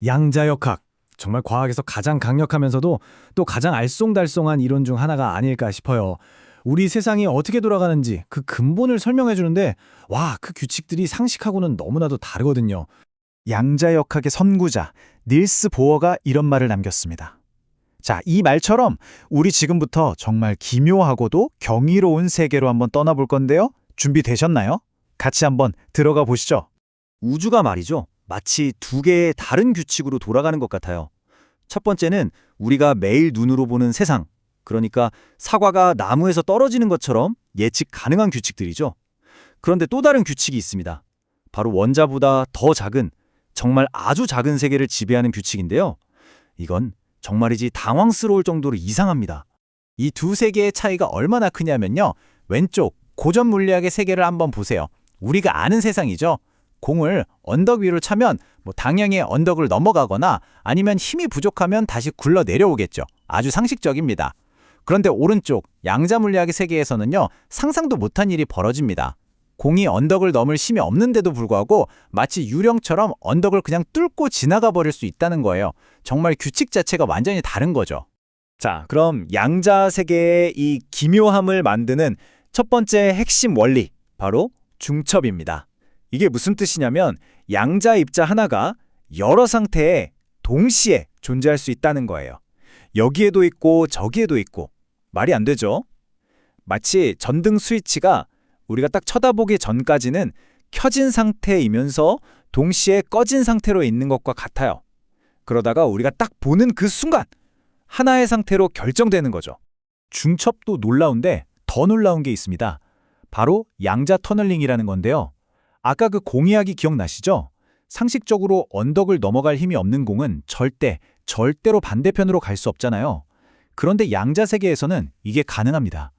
양자역학. 정말 과학에서 가장 강력하면서도 또 가장 알쏭달쏭한 이론 중 하나가 아닐까 싶어요. 우리 세상이 어떻게 돌아가는지 그 근본을 설명해 주는데 와, 그 규칙들이 상식하고는 너무나도 다르거든요. 양자역학의 선구자 닐스 보어가 이런 말을 남겼습니다. 자, 이 말처럼 우리 지금부터 정말 기묘하고도 경이로운 세계로 한번 떠나볼 건데요. 준비되셨나요? 같이 한번 들어가 보시죠. 우주가 말이죠. 마치 두 개의 다른 규칙으로 돌아가는 것 같아요. 첫 번째는 우리가 매일 눈으로 보는 세상, 그러니까 사과가 나무에서 떨어지는 것처럼 예측 가능한 규칙들이죠. 그런데 또 다른 규칙이 있습니다. 바로 원자보다 더 작은, 정말 아주 작은 세계를 지배하는 규칙인데요. 이건 정말이지 당황스러울 정도로 이상합니다. 이 두 세계의 차이가 얼마나 크냐면요. 왼쪽 고전 물리학의 세계를 한번 보세요. 우리가 아는 세상이죠. 공을 언덕 위로 차면 당연히 언덕을 넘어가거나 아니면 힘이 부족하면 다시 굴러 내려오겠죠. 아주 상식적입니다. 그런데 오른쪽 양자 물리학의 세계에서는요. 상상도 못한 일이 벌어집니다. 공이 언덕을 넘을 힘이 없는데도 불구하고 마치 유령처럼 언덕을 그냥 뚫고 지나가 버릴 수 있다는 거예요. 정말 규칙 자체가 완전히 다른 거죠. 자, 그럼 양자 세계의 이 기묘함을 만드는 첫 번째 핵심 원리, 바로 중첩입니다. 이게 무슨 뜻이냐면 양자 입자 하나가 여러 상태에 동시에 존재할 수 있다는 거예요. 여기에도 있고 저기에도 있고. 말이 안 되죠? 마치 전등 스위치가 우리가 딱 쳐다보기 전까지는 켜진 상태이면서 동시에 꺼진 상태로 있는 것과 같아요. 그러다가 우리가 딱 보는 그 순간 하나의 상태로 결정되는 거죠. 중첩도 놀라운데 더 놀라운 게 있습니다. 바로 양자 터널링이라는 건데요. 아까 그 공 이야기 기억나시죠? 상식적으로 언덕을 넘어갈 힘이 없는 공은 절대로 반대편으로 갈 수 없잖아요. 그런데 양자 세계에서는 이게 가능합니다.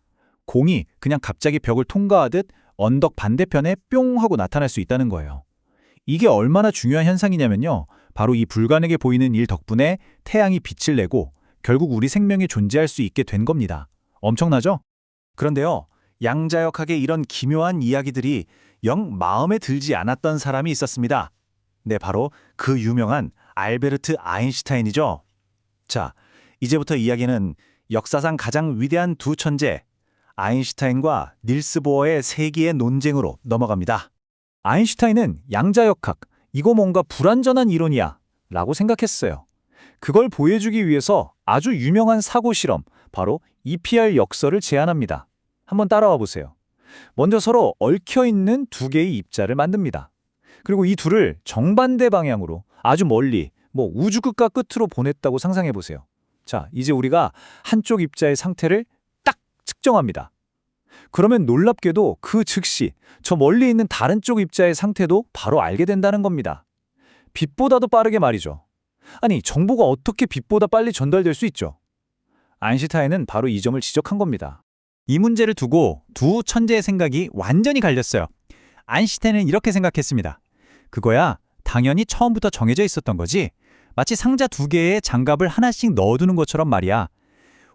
공이 그냥 갑자기 벽을 통과하듯 언덕 반대편에 뿅 하고 나타날 수 있다는 거예요. 이게 얼마나 중요한 현상이냐면요. 바로 이 불가능해 보이는 일 덕분에 태양이 빛을 내고 결국 우리 생명이 존재할 수 있게 된 겁니다. 엄청나죠? 그런데요. 양자역학의 이런 기묘한 이야기들이 영 마음에 들지 않았던 사람이 있었습니다. 네, 바로 그 유명한 알베르트 아인슈타인이죠. 자, 이제부터 이야기는 역사상 가장 위대한 두 천재, 아인슈타인과 닐스 보어의 세기의 논쟁으로 넘어갑니다. 아인슈타인은 양자역학, 이거 뭔가 불완전한 이론이야 라고 생각했어요. 그걸 보여주기 위해서 아주 유명한 사고 실험, 바로 EPR 역설을 제안합니다. 한번 따라와 보세요. 먼저 서로 얽혀있는 두 개의 입자를 만듭니다. 그리고 이 둘을 정반대 방향으로 아주 멀리, 우주 끝과 끝으로 보냈다고 상상해 보세요. 자, 이제 우리가 한쪽 입자의 상태를 딱 측정합니다. 그러면 놀랍게도 그 즉시 저 멀리 있는 다른 쪽 입자의 상태도 바로 알게 된다는 겁니다. 빛보다도 빠르게 말이죠. 아니, 정보가 어떻게 빛보다 빨리 전달될 수 있죠? 아인슈타인은 바로 이 점을 지적한 겁니다. 이 문제를 두고 두 천재의 생각이 완전히 갈렸어요. 아인슈타인은 이렇게 생각했습니다. 그거야 당연히 처음부터 정해져 있었던 거지. 마치 상자 두 개에 장갑을 하나씩 넣어두는 것처럼 말이야.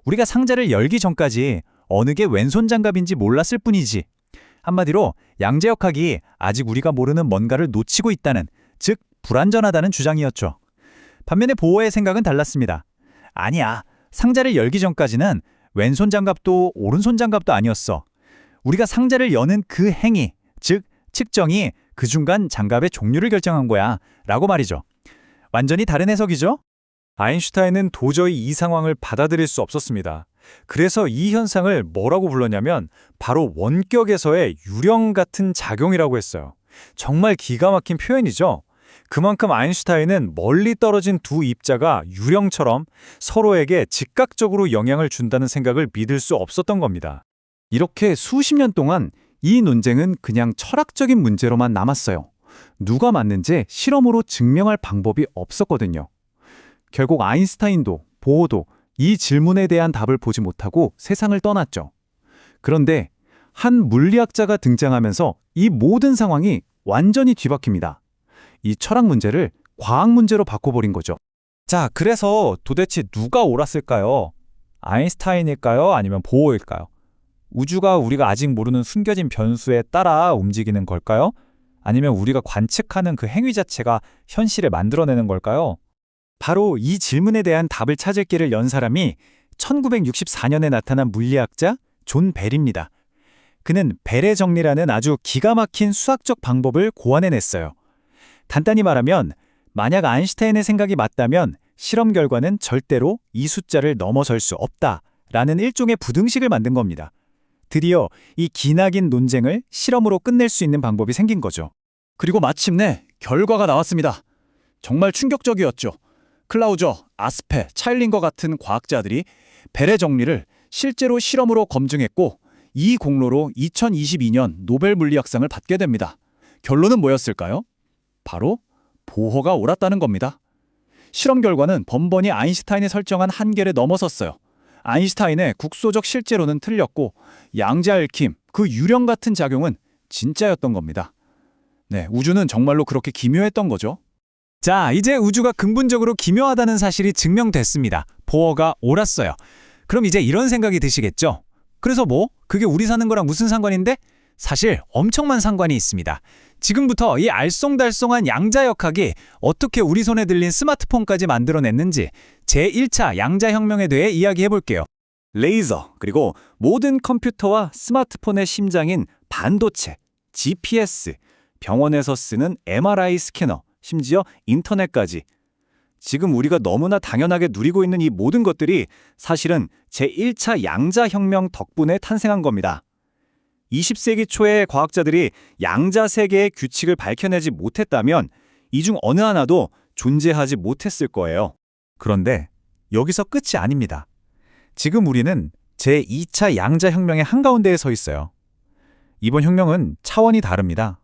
우리가 상자를 열기 전까지 어느 게 왼손 장갑인지 몰랐을 뿐이지. 한마디로 양자역학이 아직 우리가 모르는 뭔가를 놓치고 있다는, 즉 불완전하다는 주장이었죠. 반면에 보어의 생각은 달랐습니다. 아니야, 상자를 열기 전까지는 왼손 장갑도 오른손 장갑도 아니었어. 우리가 상자를 여는 그 행위, 즉 측정이 그 중간 장갑의 종류를 결정한 거야 라고 말이죠. 완전히 다른 해석이죠? 아인슈타인은 도저히 이 상황을 받아들일 수 없었습니다. 그래서 이 현상을 뭐라고 불렀냐면 바로 원격에서의 유령 같은 작용이라고 했어요. 정말 기가 막힌 표현이죠? 그만큼 아인슈타인은 멀리 떨어진 두 입자가 유령처럼 서로에게 즉각적으로 영향을 준다는 생각을 믿을 수 없었던 겁니다. 이렇게 수십 년 동안 이 논쟁은 그냥 철학적인 문제로만 남았어요. 누가 맞는지 실험으로 증명할 방법이 없었거든요. 결국 아인슈타인도 보어도 이 질문에 대한 답을 보지 못하고 세상을 떠났죠. 그런데 한 물리학자가 등장하면서 이 모든 상황이 완전히 뒤바뀝니다. 이 철학 문제를 과학 문제로 바꿔버린 거죠. 자, 그래서 도대체 누가 옳았을까요? 아인슈타인일까요? 아니면 보어일까요? 우주가 우리가 아직 모르는 숨겨진 변수에 따라 움직이는 걸까요? 아니면 우리가 관측하는 그 행위 자체가 현실을 만들어내는 걸까요? 바로 이 질문에 대한 답을 찾을 길을 연 사람이 1964년에 나타난 물리학자 존 벨입니다. 그는 벨의 정리라는 아주 기가 막힌 수학적 방법을 고안해냈어요. 간단히 말하면 만약 아인슈타인의 생각이 맞다면 실험 결과는 절대로 이 숫자를 넘어설 수 없다라는 일종의 부등식을 만든 겁니다. 드디어 이 기나긴 논쟁을 실험으로 끝낼 수 있는 방법이 생긴 거죠. 그리고 마침내 결과가 나왔습니다. 정말 충격적이었죠. 클라우저, 아스페, 차일린과 같은 과학자들이 벨의 정리를 실제로 실험으로 검증했고 이 공로로 2022년 노벨 물리학상을 받게 됩니다. 결론은 뭐였을까요? 바로 보허가 옳았다는 겁니다. 실험 결과는 번번이 아인슈타인이 설정한 한계를 넘어섰어요. 아인슈타인의 국소적 실제론은 틀렸고 양자 얽힘, 그 유령 같은 작용은 진짜였던 겁니다. 네, 우주는 정말로 그렇게 기묘했던 거죠. 자, 이제 우주가 근본적으로 기묘하다는 사실이 증명됐습니다. 보어가 옳았어요. 그럼 이제 이런 생각이 드시겠죠? 그래서 뭐? 그게 우리 사는 거랑 무슨 상관인데? 사실 엄청난 상관이 있습니다. 지금부터 이 알쏭달쏭한 양자역학이 어떻게 우리 손에 들린 스마트폰까지 만들어냈는지 제1차 양자혁명에 대해 이야기해볼게요. 레이저, 그리고 모든 컴퓨터와 스마트폰의 심장인 반도체, GPS, 병원에서 쓰는 MRI 스캐너, 심지어 인터넷까지. 지금 우리가 너무나 당연하게 누리고 있는 이 모든 것들이 사실은 제1차 양자혁명 덕분에 탄생한 겁니다. 20세기 초에 과학자들이 양자 세계의 규칙을 밝혀내지 못했다면 이 중 어느 하나도 존재하지 못했을 거예요. 그런데 여기서 끝이 아닙니다. 지금 우리는 제2차 양자혁명의 한가운데에 서 있어요. 이번 혁명은 차원이 다릅니다.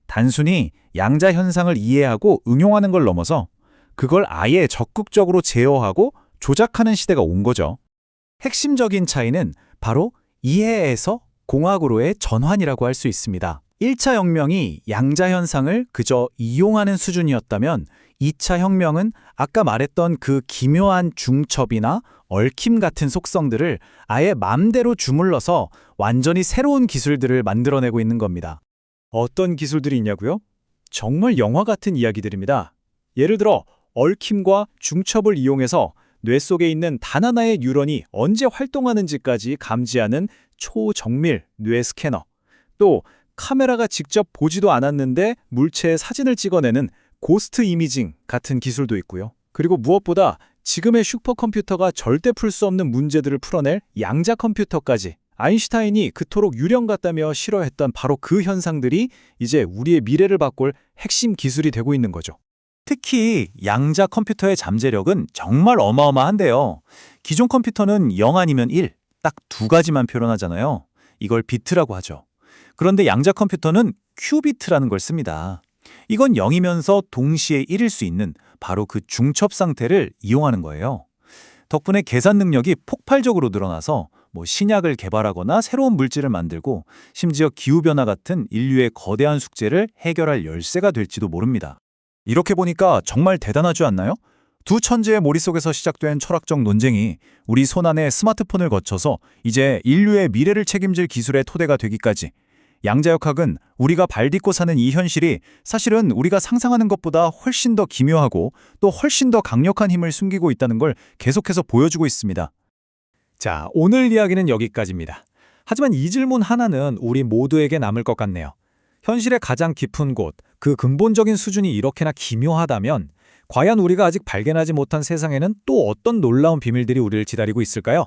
단순히 양자 현상을 이해하고 응용하는 걸 넘어서 그걸 아예 적극적으로 제어하고 조작하는 시대가 온 거죠. 핵심적인 차이는 바로 이해에서 공학으로의 전환이라고 할 수 있습니다. 1차 혁명이 양자 현상을 그저 이용하는 수준이었다면 2차 혁명은 아까 말했던 그 기묘한 중첩이나 얽힘 같은 속성들을 아예 맘대로 주물러서 완전히 새로운 기술들을 만들어내고 있는 겁니다. 어떤 기술들이 있냐고요? 정말 영화 같은 이야기들입니다. 예를 들어 얽힘과 중첩을 이용해서 뇌 속에 있는 단 하나의 뉴런이 언제 활동하는지까지 감지하는 초정밀 뇌 스캐너, 또 카메라가 직접 보지도 않았는데 물체의 사진을 찍어내는 고스트 이미징 같은 기술도 있고요. 그리고 무엇보다 지금의 슈퍼컴퓨터가 절대 풀 수 없는 문제들을 풀어낼 양자 컴퓨터까지, 아인슈타인이 그토록 유령 같다며 싫어했던 바로 그 현상들이 이제 우리의 미래를 바꿀 핵심 기술이 되고 있는 거죠. 특히 양자 컴퓨터의 잠재력은 정말 어마어마한데요. 기존 컴퓨터는 0 아니면 1, 딱 두 가지만 표현하잖아요. 이걸 비트라고 하죠. 그런데 양자 컴퓨터는 큐비트라는 걸 씁니다. 이건 0이면서 동시에 1일 수 있는 바로 그 중첩 상태를 이용하는 거예요. 덕분에 계산 능력이 폭발적으로 늘어나서 신약을 개발하거나 새로운 물질을 만들고 심지어 기후변화 같은 인류의 거대한 숙제를 해결할 열쇠가 될지도 모릅니다. 이렇게 보니까 정말 대단하지 않나요? 두 천재의 머릿속에서 시작된 철학적 논쟁이 우리 손안에 스마트폰을 거쳐서 이제 인류의 미래를 책임질 기술의 토대가 되기까지, 양자역학은 우리가 발 딛고 사는 이 현실이 사실은 우리가 상상하는 것보다 훨씬 더 기묘하고 또 훨씬 더 강력한 힘을 숨기고 있다는 걸 계속해서 보여주고 있습니다. 자, 오늘 이야기는 여기까지입니다. 하지만 이 질문 하나는 우리 모두에게 남을 것 같네요. 현실의 가장 깊은 곳, 그 근본적인 수준이 이렇게나 기묘하다면 과연 우리가 아직 발견하지 못한 세상에는 또 어떤 놀라운 비밀들이 우리를 기다리고 있을까요?